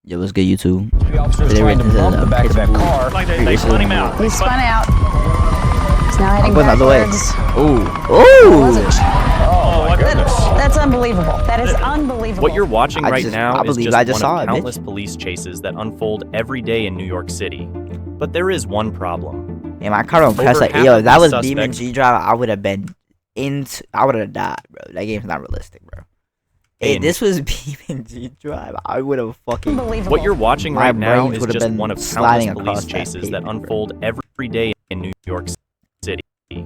Yo, what's good, YouTube? The officers tried to bump the back of that car. Like they spun him out. He spun out. He's now heading Going the other way. backwards. Oh my goodness. That's unbelievable. That is unbelievable. What you're watching I right just- now I is believe just I just one saw of it, countless bitch. police chases that unfold every day in New York City. But there is one problem. Man, my car don't press Over like, half yo, of if that these was Demon suspects- G Drive, I would have been I would have died, bro. That game's not realistic, bro. If And- this was Demon G Drive, I would have fucking. Unbelievable. What you're watching My right now brains is would've just been one of sliding countless across police that chases that pavement, bro. unfold every day in New York City. Oh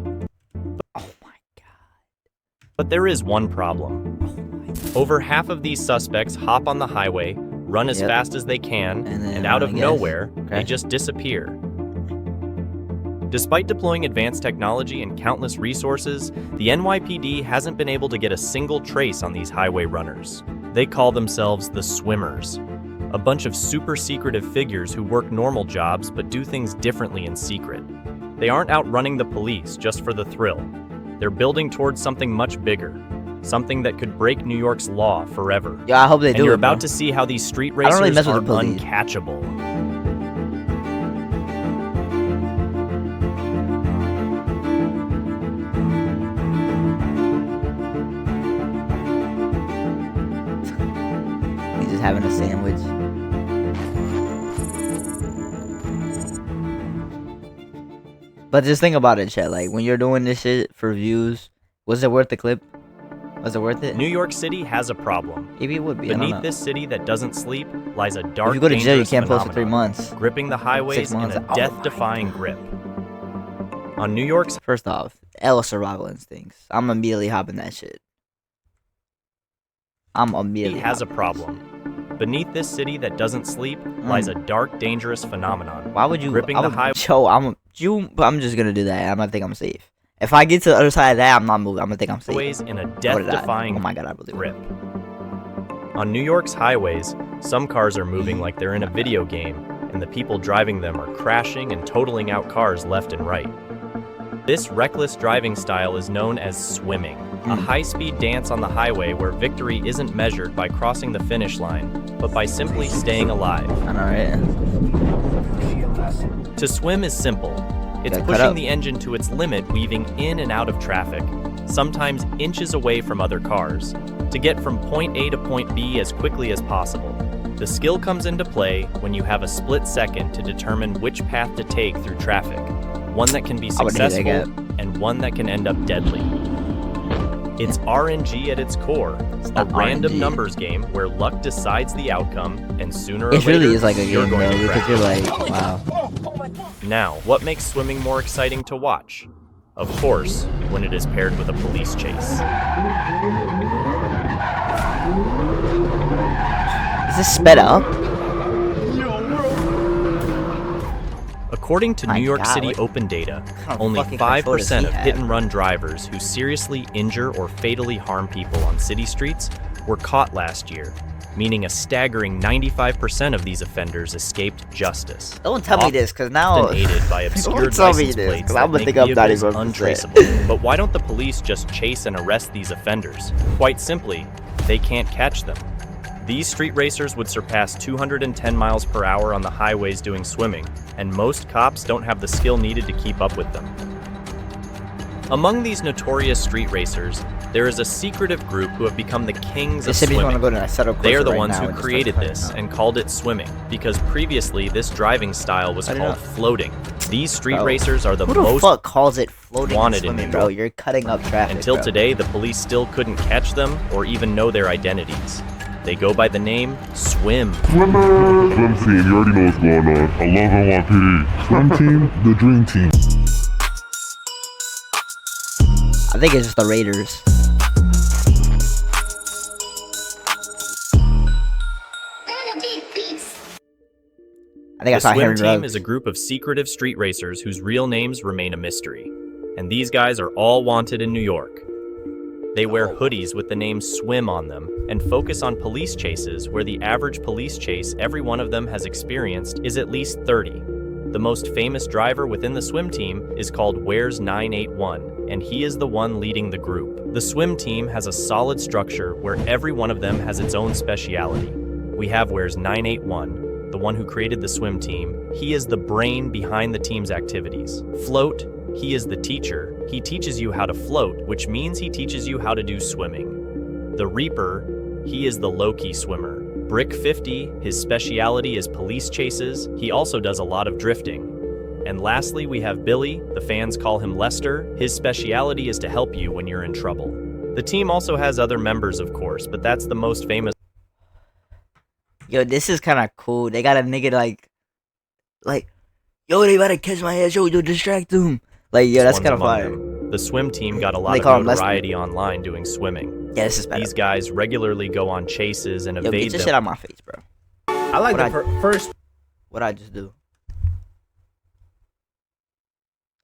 my god. But there is one problem. Over half of these suspects hop on the highway, run as Yep. fast as they can, And then, and out of I guess, nowhere, they okay. just disappear. Despite deploying advanced technology and countless resources, the NYPD hasn't been able to get a single trace on these highway runners. They call themselves the Swimmers, a bunch of super secretive figures who work normal jobs but do things differently in secret. They aren't out running the police just for the thrill. They're building towards something much bigger, something that could break New York's law forever. Yeah, I hope they And do you're it, bro. about to see how these street I don't really racers mess with are the police. uncatchable. He's just having a sandwich. But just think about it, chat. Like, when you're doing this shit for views, was it worth the clip? Was it worth it? New York City has a problem. Maybe it would be. I don't Beneath know. this city that doesn't sleep lies a dark, If you go to jail, you dangerous can't post for 3 phenomenon, months. gripping the highways in months. a Oh my death-defying grip. On New York's First off, L survival instincts. I'm immediately hopping that shit. I'm immediately. has a hopping problem. Beneath this city that doesn't sleep lies a dark, dangerous phenomenon. this. Why would you? gripping I the would- highway. Yo, I'm just gonna do that. I'm gonna think I'm safe. If I get to the other side of that, I'm not moving. I'm gonna think I'm safe. Highways in a I would've died. death-defying Oh my god, I believe grip. On New York's highways, some cars are moving like they're in a video game, and the people driving them are crashing and totaling out cars left and right. This reckless driving style is known as swimming, a high-speed dance on the highway where victory isn't measured by crossing the finish line, but by simply staying alive. I know, right? To swim is simple. It's Gotta cut pushing up. the engine to its limit, weaving in and out of traffic, sometimes inches away from other cars, to get from point A to point B as quickly as possible. The skill comes into play when you have a split second to determine which path to take through traffic, one that can be I would hate that successful and one that can end up deadly. It's RNG at its core, a not random RNG. numbers game where luck decides the outcome, and sooner or It later, really is like a you're game, going bro, to because crash. you're like, wow. Now, what makes swimming more exciting to watch? Of course, when it is paired with a police chase. Is this sped up? According to My New York God, City what open data, kind of only fucking control does 5% he of have? hit-and-run drivers who seriously injure or fatally harm people on city streets were caught last year, meaning a staggering 95% of these offenders escaped justice. Don't tell me this, because now. Often aided by obscured Don't tell me license this, plates 'cause that I'ma make think I'm not vehicles even untraceable. But why don't the police just chase and arrest these offenders? Quite simply, they can't catch them. These street racers would surpass 210 miles per hour on the highways doing swimming, and most cops don't have the skill needed to keep up with them. Among these notorious street racers, there is a secretive group who have become the kings The of Simmons want to swimming. go to that setup. They are the ones who created this and called it swimming, because previously this driving style was I didn't called know. floating. These street Bro, racers are the Who the most fuck calls it floating and wanted in swimming, New bro? York. You're cutting up traffic. Until bro. today, the police still couldn't catch them or even know their identities. They go by the name Swim. Swim team, you already know what's going on. I love NYPD. Swim team, the dream team. I think it's just the Raiders. I think I The saw Swim Harry team Ruggs. is a group of secretive street racers whose real names remain a mystery. And these guys are all wanted in New York. They wear hoodies with the name Swim on them and focus on police chases where the average police chase every one of them has experienced is at least 30. The most famous driver within the Swim team is called Where's 981, and he is the one leading the group. The Swim team has a solid structure where every one of them has its own speciality. we have Where's 981, the one who created the swim team. He is the brain behind the team's activities. Float, he is the teacher. He teaches you how to float, which means he teaches you how to do swimming. The Reaper, he is the low-key swimmer. Brick 50, his speciality is police chases. He also does a lot of drifting. And lastly, we have Billy, the fans call him Lester. His speciality is to help you when you're in trouble. The team also has other members, of course, but that's the most famous. Yo, this is kind of cool. They got a nigga like, yo, they about to catch my ass. Yo, distract them. Like, yo, that's kind of fire. The swim team got a lot They of call him notoriety online doing swimming. Yeah, this is better. These guys regularly go on chases and Yo, evade get your them. shit out my face, bro. I like first. What I just do?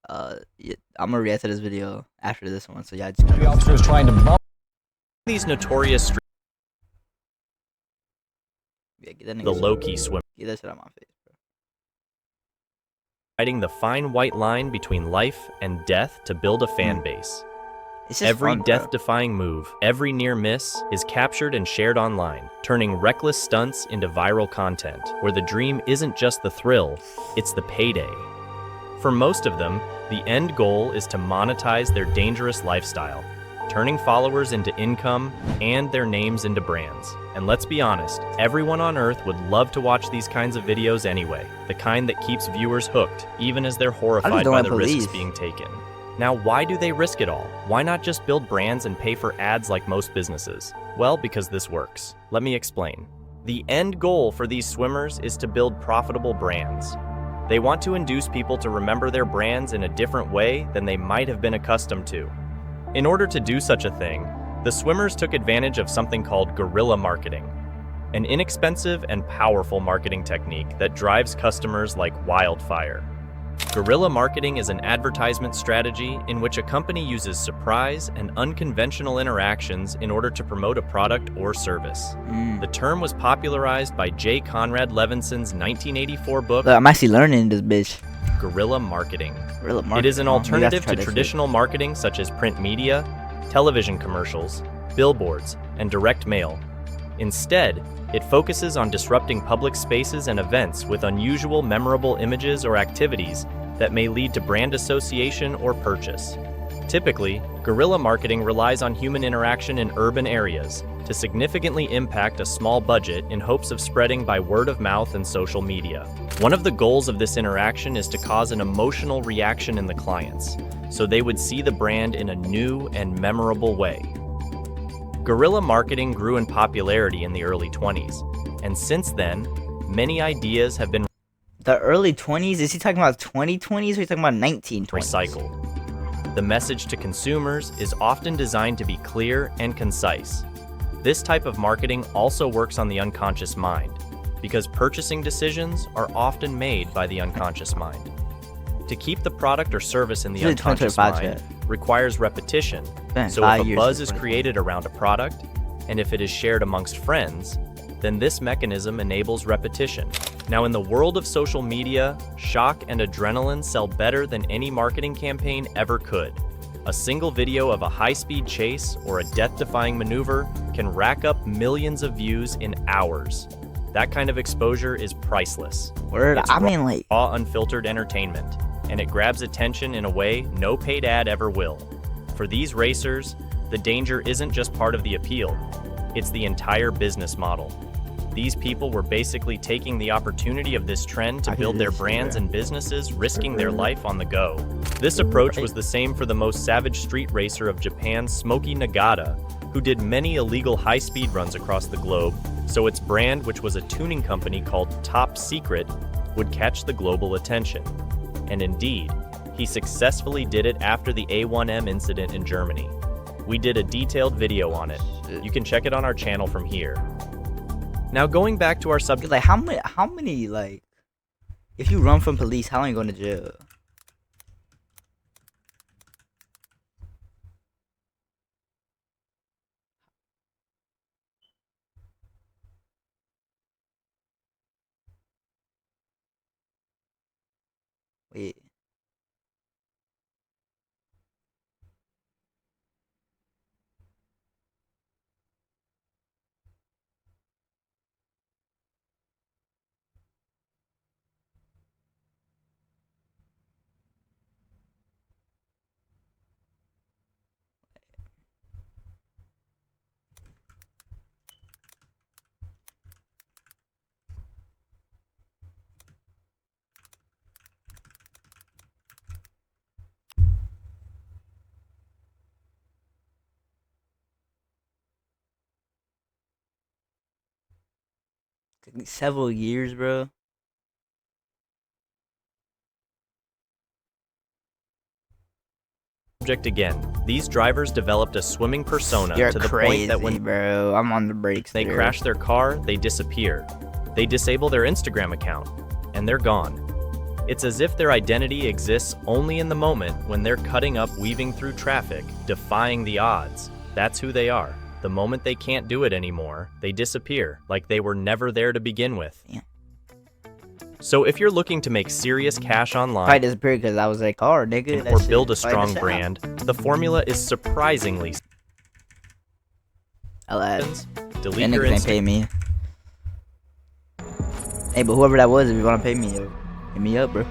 Yeah, I'm gonna react to this video after this one, so y'all just The officer was trying to bump. These notorious street, yeah, get that nigga the shit. low-key swimmer, Get that shit out my face, bro. riding the fine white line between life and death to build a fan base. It's just Every fun, bro. death-defying move, every near miss, is captured and shared online, turning reckless stunts into viral content, where the dream isn't just the thrill, it's the payday. For most of them, the end goal is to monetize their dangerous lifestyle, turning followers into income and their names into brands. And let's be honest, everyone on Earth would love to watch these kinds of videos anyway, the kind that keeps viewers hooked, even as they're horrified don't by like the police. risks being taken. Now, why do they risk it all? Why not just build brands and pay for ads like most businesses? Well, because this works. Let me explain. The end goal for these swimmers is to build profitable brands. They want to induce people to remember their brands in a different way than they might have been accustomed to. In order to do such a thing, the swimmers took advantage of something called guerrilla marketing, an inexpensive and powerful marketing technique that drives customers like wildfire. Guerrilla marketing is an advertisement strategy in which a company uses surprise and unconventional interactions in order to promote a product or service. The term was popularized by J. Conrad Levinson's 1984 book, Look, I'm actually learning this bitch. Guerrilla Marketing. Guerrilla It marketing, is an huh? Maybe I have alternative try to that shit. traditional marketing such as print media, television commercials, billboards, and direct mail. Instead, it focuses on disrupting public spaces and events with unusual, memorable images or activities that may lead to brand association or purchase. Typically, guerrilla marketing relies on human interaction in urban areas to significantly impact a small budget in hopes of spreading by word of mouth and social media. One of the goals of this interaction is to cause an emotional reaction in the clients, so they would see the brand in a new and memorable way. Guerrilla marketing grew in popularity in the early 20s, and since then, many ideas have been The early 20s? Is he talking about 2020s or is he talking about 1920s? recycled. The message to consumers is often designed to be clear and concise. This type of marketing also works on the unconscious mind, because purchasing decisions are often made by the unconscious mind. To keep the product or service in the This is unconscious 2025 mind requires repetition. Man, So 5 if a years buzz since is 2025. created around a product, and if it is shared amongst friends, then this mechanism enables repetition. Now, in the world of social media, shock and adrenaline sell better than any marketing campaign ever could. A single video of a high-speed chase or a death-defying maneuver can rack up millions of views in hours. That kind of exposure is priceless. Word, It's I mean, like, raw, unfiltered entertainment, and it grabs attention in a way no paid ad ever will. For these racers, the danger isn't just part of the appeal, it's the entire business model. These people were basically taking the opportunity of this trend to I can build do their this, brands yeah. and businesses, risking their life on the go. This approach was the same for the most savage street racer of Japan, Smokey Nagata, who did many illegal high-speed runs across the globe, so its brand, which was a tuning company called Top Secret, would catch the global attention. And indeed, he successfully did it after the A1M incident in Germany. We did a detailed video on it. You can check it on our channel from here. Now, going back to our subject, like how many, like, if you run from police, how long you going to jail? Wait. several years, bro. Again, these drivers developed a swimming persona You're to the crazy, point that when bro. I'm on the brakes. they there. crash their car, they disappear. They disable their Instagram account, and they're gone. It's as if their identity exists only in the moment when they're cutting up, weaving through traffic, defying the odds. That's who they are. The moment they can't do it anymore, they disappear, like they were never there to begin with. Yeah. So if you're looking to make serious cash online, Probably disappeared because I was like, "Oh, nigga," that or shit build a is like strong sound. brand, the formula is surprisingly I lied. delete That your niggas ain't Instagram. pay me. Hey, but whoever that was, if you want to pay me, hit me up, bro.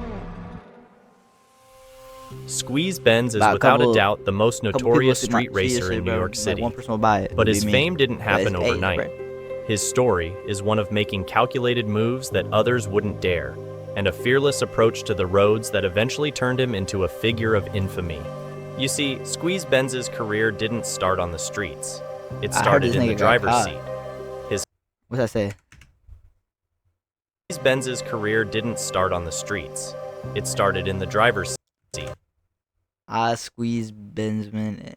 Squeeze Benz is About a without couple- a doubt the most Couple people notorious see my- street see racer this shit, in New bro. York Like, City. one person will buy it. But It'll his be me. fame didn't happen But it's- hey, overnight. bro. His story is one of making calculated moves that others wouldn't dare, and a fearless approach to the roads that eventually turned him into a figure of infamy. You see, Squeeze Benz's career didn't start on the streets. It I heard started this in the nigga got driver's caught. seat. His What's that say? Squeeze Benz's career didn't start on the streets. It started in the driver's seat. I Squeeze Benzman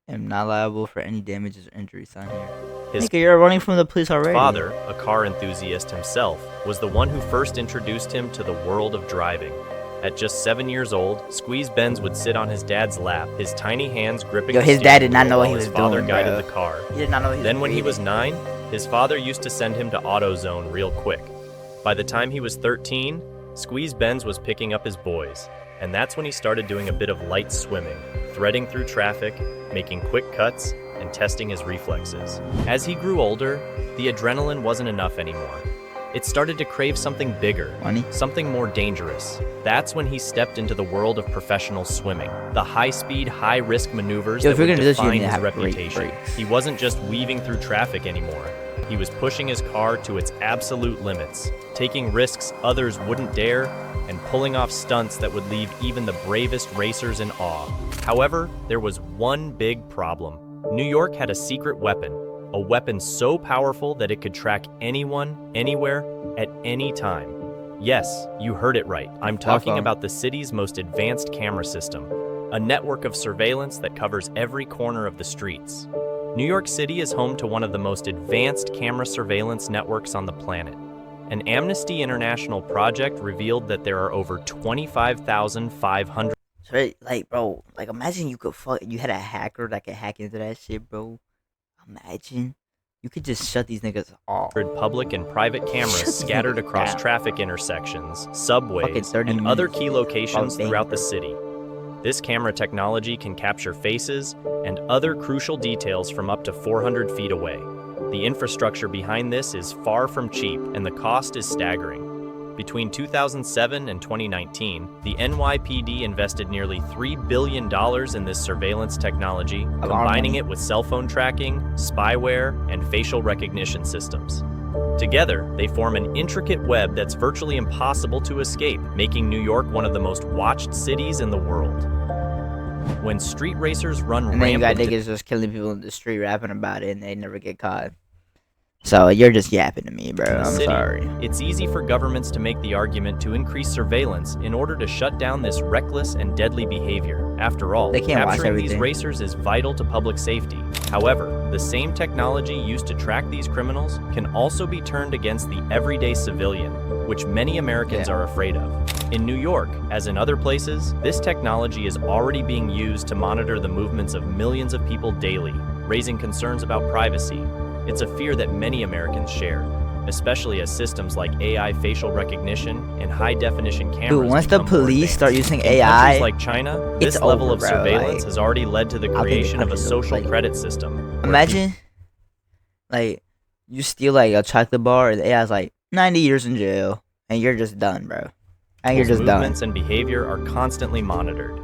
am not liable for any damages or injuries signed here. His Nigga, you're running from the police already. father, a car enthusiast himself, was the one who first introduced him to the world of driving. At just 7 years old, Squeeze Benz would sit on his dad's lap, his tiny hands gripping Yo, the his dad did steering not wheel know what while he his was father doing, guided bro. the car. He did not know he was Then when he breathing. was 9, his father used to send him to AutoZone real quick. By the time he was 13, Squeeze Benz was picking up his boys, and that's when he started doing a bit of light swimming, threading through traffic, making quick cuts, and testing his reflexes. As he grew older, the adrenaline wasn't enough anymore. It started to crave something bigger, Money? something more dangerous. That's when he stepped into the world of professional swimming, the high-speed, high-risk maneuvers Yo, that if you're would gonna do this, you define need to his have great reputation. brakes. He wasn't just weaving through traffic anymore. He was pushing his car to its absolute limits, taking risks others wouldn't dare, and pulling off stunts that would leave even the bravest racers in awe. However, there was one big problem. New York had a secret weapon, a weapon so powerful that it could track anyone, anywhere, at any time. Yes, you heard it right. I'm talking phone. about the city's most advanced camera system, a network of surveillance that covers every corner of the streets. New York City is home to one of the most advanced camera surveillance networks on the planet. An Amnesty International project revealed that there are over 25,500 So, like, bro, like, imagine you had a hacker that could hack into that shit, bro. Imagine. You could just shut these niggas off. public and private cameras scattered across down. traffic intersections, Fucking subways, 30 and other minutes. key locations Fucking throughout the bro. city. This camera technology can capture faces and other crucial details from up to 400 feet away. The infrastructure behind this is far from cheap, and the cost is staggering. Between 2007 and 2019, the NYPD invested nearly $3 billion in this surveillance technology, lot of combining money. it with cell phone tracking, spyware, and facial recognition systems. Together, they form an intricate web that's virtually impossible to escape, making New York one of the most watched cities in the world. When street racers run And then you got rampant niggas just killing people in the street rapping about it and they never get caught. So you're just yapping to me, bro. in the I'm city, sorry. it's easy for governments to make the argument to increase surveillance in order to shut down this reckless and deadly behavior. After all, They can't watch capturing these everything. racers is vital to public safety. However, the same technology used to track these criminals can also be turned against the everyday civilian, which many Americans Yeah. are afraid of. In New York, as in other places, this technology is already being used to monitor the movements of millions of people daily, raising concerns about privacy. It's a fear that many Americans share, especially as systems like AI facial recognition and high-definition cameras Dude, once the become more police start advanced. using In AI, countries like China, this it's level over, of bro. surveillance Like, has already led to the I think the creation of a countries are, social like- credit system. where imagine, like, you steal like a chocolate bar and the AI's like 90 years in jail and you're just done, bro. And you're people's just done. movements and behavior are constantly monitored.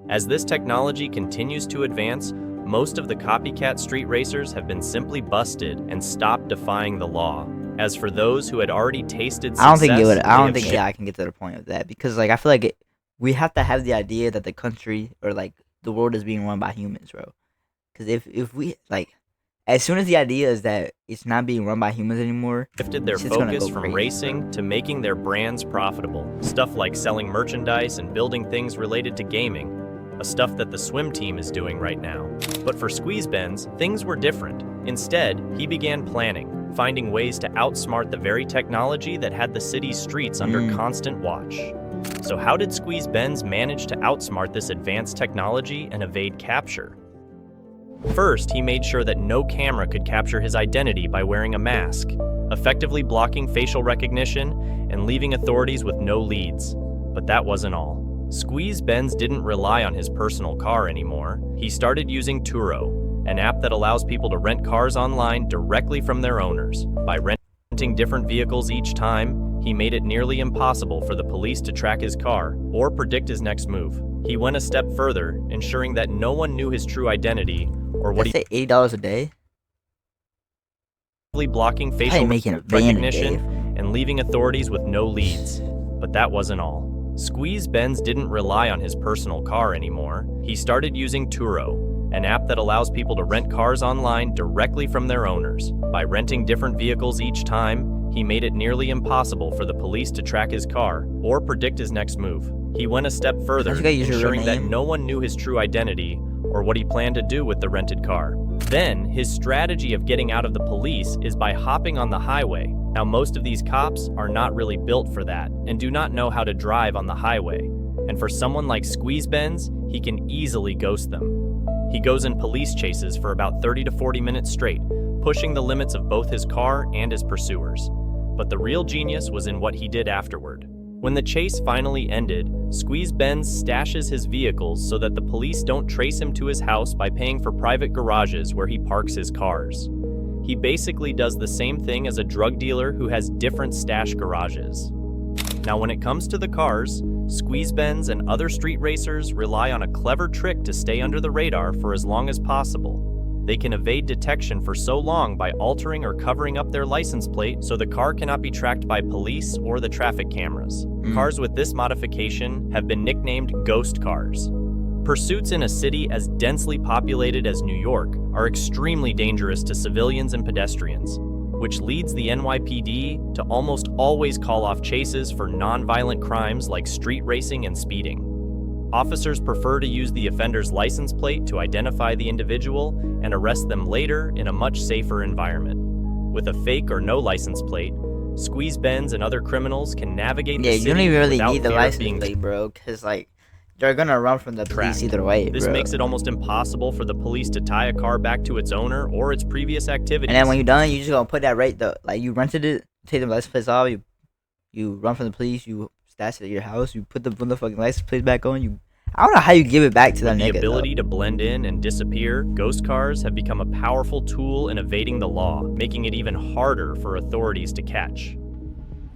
As this technology continues to advance, most of the copycat street racers have been simply busted and stopped defying the law. As for those who had already tasted success, I don't think it would. they I don't have think shifted AI can get to the point of that because, like, I feel like we have to have the idea that the country or like the world is being run by humans, bro. Because if we like, as soon as the idea is that it's not being run by humans anymore, shifted their shit's gonna focus go from crazy, racing bro. to making their brands profitable. Stuff like selling merchandise and building things related to gaming, a stuff that the swim team is doing right now. But for Squeeze Benz, things were different. Instead, he began planning, finding ways to outsmart the very technology that had the city's streets under constant watch. So how did Squeeze Benz manage to outsmart this advanced technology and evade capture? First, he made sure that no camera could capture his identity by wearing a mask, effectively blocking facial recognition and leaving authorities with no leads. But that wasn't all. Squeeze Benz didn't rely on his personal car anymore. He started using Turo, an app that allows people to rent cars online directly from their owners. By renting different vehicles each time, he made it nearly impossible for the police to track his car or predict his next move. He went a step further, ensuring that no one knew his true identity or what Let's say $80 a day. blocking Probably facial making a van a recognition day. and leaving authorities with no leads. But that wasn't all. Squeeze Benz didn't rely on his personal car anymore. He started using Turo, an app that allows people to rent cars online directly from their owners. By renting different vehicles each time, he made it nearly impossible for the police to track his car or predict his next move. He went a step further, You gotta use your real ensuring that name. no one knew his true identity or what he planned to do with the rented car. Then, his strategy of getting out of the police is by hopping on the highway. Now, most of these cops are not really built for that and do not know how to drive on the highway. And for someone like Squeeze Benz, he can easily ghost them. He goes in police chases for about 30 to 40 minutes straight, pushing the limits of both his car and his pursuers. But the real genius was in what he did afterward. When the chase finally ended, Squeeze Benz stashes his vehicles so that the police don't trace him to his house by paying for private garages where he parks his cars. He basically does the same thing as a drug dealer who has different stash garages. Now, when it comes to the cars, Squeeze Benz and other street racers rely on a clever trick to stay under the radar for as long as possible. They can evade detection for so long by altering or covering up their license plate so the car cannot be tracked by police or the traffic cameras. Cars with this modification have been nicknamed ghost cars. Pursuits in a city as densely populated as New York are extremely dangerous to civilians and pedestrians, which leads the NYPD to almost always call off chases for non-violent crimes like street racing and speeding. Officers prefer to use the offender's license plate to identify the individual and arrest them later in a much safer environment. With a fake or no license plate, Squeeze Benz and other criminals can navigate the Yeah, city you don't even really without need the fear of license being plate, bro, because, like, they're gonna run from the police tracked. either way, This bro. makes it almost impossible for the police to tie a car back to its owner or its previous activities. And then when you're done, you just gonna put that like, you rented it, take the license plates off, you run from the police, you stash it at your house, you put the motherfucking license plates back on, I don't know how you give it back to that With nigga, the ability though. to blend in and disappear, ghost cars have become a powerful tool in evading the law, making it even harder for authorities to catch.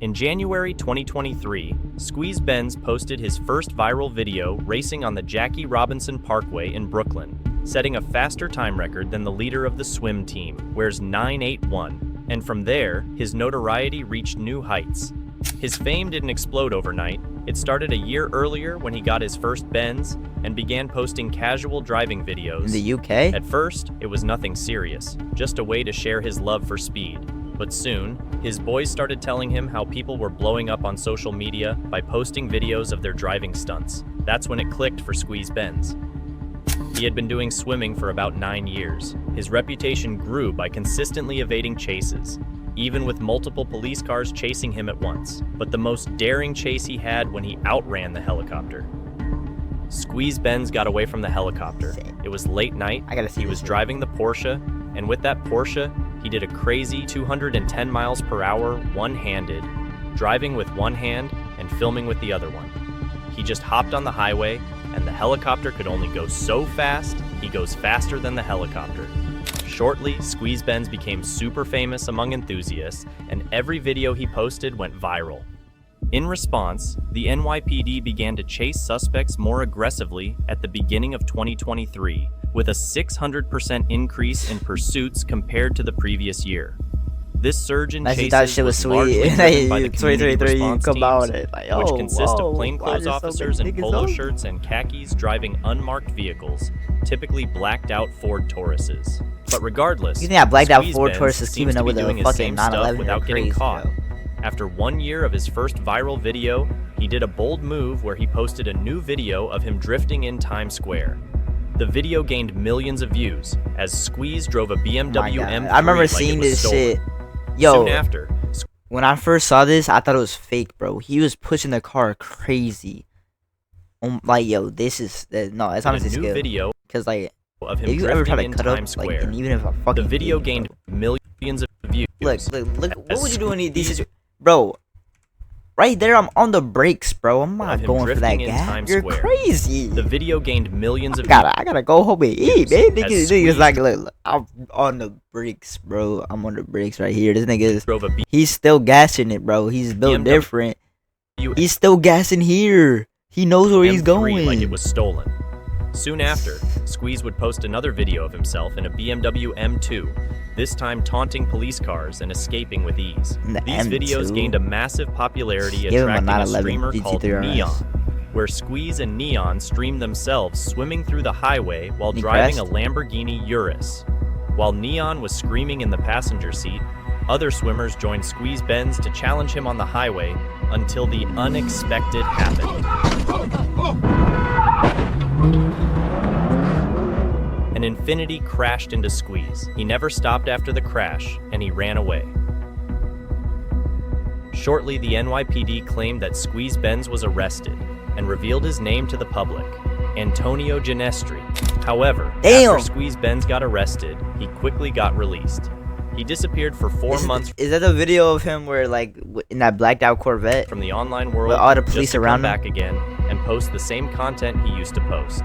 In January 2023, Squeeze Benz posted his first viral video racing on the Jackie Robinson Parkway in Brooklyn, setting a faster time record than the leader of the swim team, Where's 981, and from there, his notoriety reached new heights. His fame didn't explode overnight. It started a year earlier when he got his first Benz and began posting casual driving videos. In the UK? At first, it was nothing serious, just a way to share his love for speed. But soon, his boys started telling him how people were blowing up on social media by posting videos of their driving stunts. That's when it clicked for Squeeze Benz. He had been doing swimming for about 9 years. His reputation grew by consistently evading chases, even with multiple police cars chasing him at once. But the most daring chase he had when he outran the helicopter. Squeeze Benz got away from the helicopter. It was late night. I gotta see He was this. driving the Porsche, and with that Porsche, he did a crazy 210 miles per hour one-handed, driving with one hand and filming with the other one. He just hopped on the highway, and the helicopter could only go so fast, he goes faster than the helicopter. Shortly, Squeeze Benz became super famous among enthusiasts, and every video he posted went viral. In response, the NYPD began to chase suspects more aggressively at the beginning of 2023, with a 600% increase in pursuits compared to the previous year. This surge in Like, chases that shit was was largely sweet. driven by the community 2023, you response come out teams, with it. Like, which oh, consist whoa, of why plainclothes there's so officers many in niggas polo on it? shirts and khakis driving unmarked vehicles, typically blacked out Ford Tauruses. But regardless, You think that blacked out Squeeze Ford Benz Taurus is seems keeping to up be with doing the his fucking same stuff 911? without getting Crazy, caught. bro. After 1 year of his first viral video, he did a bold move where he posted a new video of him drifting in Times Square. The video gained millions of views as Squeeze drove a My BMW God. M3 I remember like seeing it was this stolen. shit. Yo, Soon after, when I first saw this, I thought it was fake, bro. He was pushing the car crazy. Like, yo, this is no, it's a honestly new skill. video Cause like, of him if you ever try drifting to in cut up, Times like, Square. and even if I The fucking video did, gained bro. millions of views. Look, what as would you do in these situations, bro? Right there, I'm on the brakes, bro. I'm of not him going for that drifting in gap. Times You're Square. crazy. The video gained millions of I gotta go home and eat, man. As Niggas Squeeze- like, look, I'm on the brakes, bro. I'm on the brakes right here. This nigga is, drove a he's still gassing it, bro. He's built BMW different. He's still gassing here. He knows where he's M3 going. like it was stolen. Soon after, Squeeze would post another video of himself in a BMW M2, this time taunting police cars and escaping with ease. The These videos M2? gained a massive popularity, Give him a attracting a 911 streamer called GT3 RS. Neon, where Squeeze and Neon streamed themselves swimming through the highway while He driving crashed? a Lamborghini Urus. While Neon was screaming in the passenger seat, other swimmers joined Squeeze Benz to challenge him on the highway until the unexpected happened. An Infinity crashed into Squeeze. He never stopped after the crash, and he ran away. Shortly, the NYPD claimed that Squeeze Benz was arrested and revealed his name to the public, Antonio Ginestri. However, Damn. after Squeeze Benz got arrested, he quickly got released. He disappeared for 4 months Is that the video of him where, like, in that blacked out Corvette? from the online world With all the just police to come around him? back again and post the same content he used to post.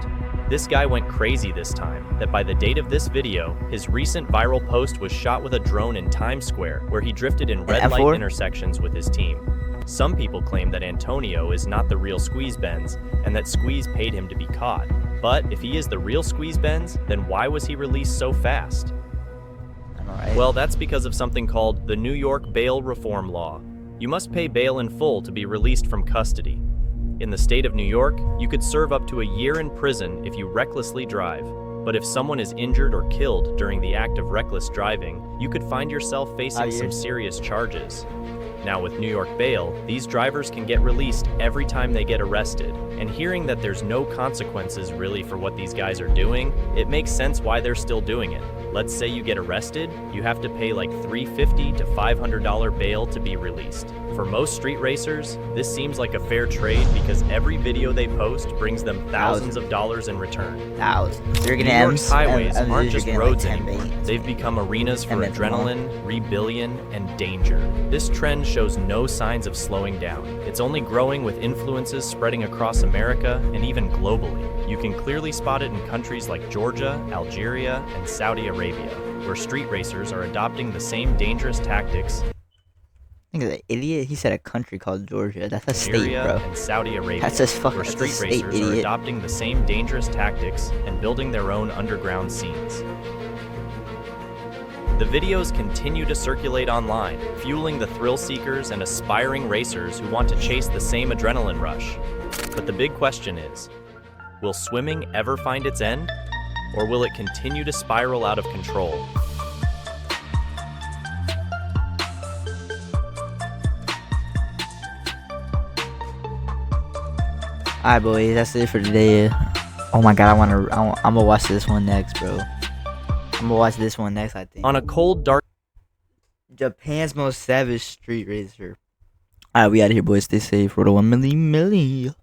This guy went crazy this time that by the date of this video, his recent viral post was shot with a drone in Times Square where he drifted in red light F4? intersections with his team. Some people claim that Antonio is not the real Squeeze Benz and that Squeeze paid him to be caught. But if he is the real Squeeze Benz, then why was he released so fast? I know, right? Well, that's because of something called the New York Bail Reform Law. You must pay bail in full to be released from custody. In the state of New York, you could serve up to a year in prison if you recklessly drive. But if someone is injured or killed during the act of reckless driving, you could find yourself facing some serious charges. Now with New York bail, these drivers can get released every time they get arrested. And hearing that there's no consequences really for what these guys are doing, it makes sense why they're still doing it. Let's say you get arrested, you have to pay like $350 to $500 bail to be released. For most street racers, this seems like a fair trade because every video they post brings them thousands of dollars in return. You're New getting York's M's. highways M's, aren't you're just getting, roads like, 10 anymore. bangs. They've become arenas for 10 minutes more. adrenaline, rebellion, and danger. This trend shows no signs of slowing down. It's only growing with influences spreading across America and even globally. You can clearly spot it in countries like Georgia, Algeria, and Saudi Arabia, where street racers are adopting the same dangerous tactics. I think he's an idiot. He said a country called Georgia. That's a state, Algeria bro. and Saudi Arabia, That's just fucking where that's a street state, racers are idiot. adopting the same dangerous tactics and building their own underground scenes. The videos continue to circulate online, fueling the thrill seekers and aspiring racers who want to chase the same adrenaline rush. But the big question is, will swimming ever find its end? Or will it continue to spiral out of control? Alright, boys, that's it for today. Oh my god, I'm gonna watch this one next, bro. I'm gonna watch this one next, I think. On a cold, dark Japan's most savage street racer. Alright, we out of here, boys. Stay safe. Roto 1 milli.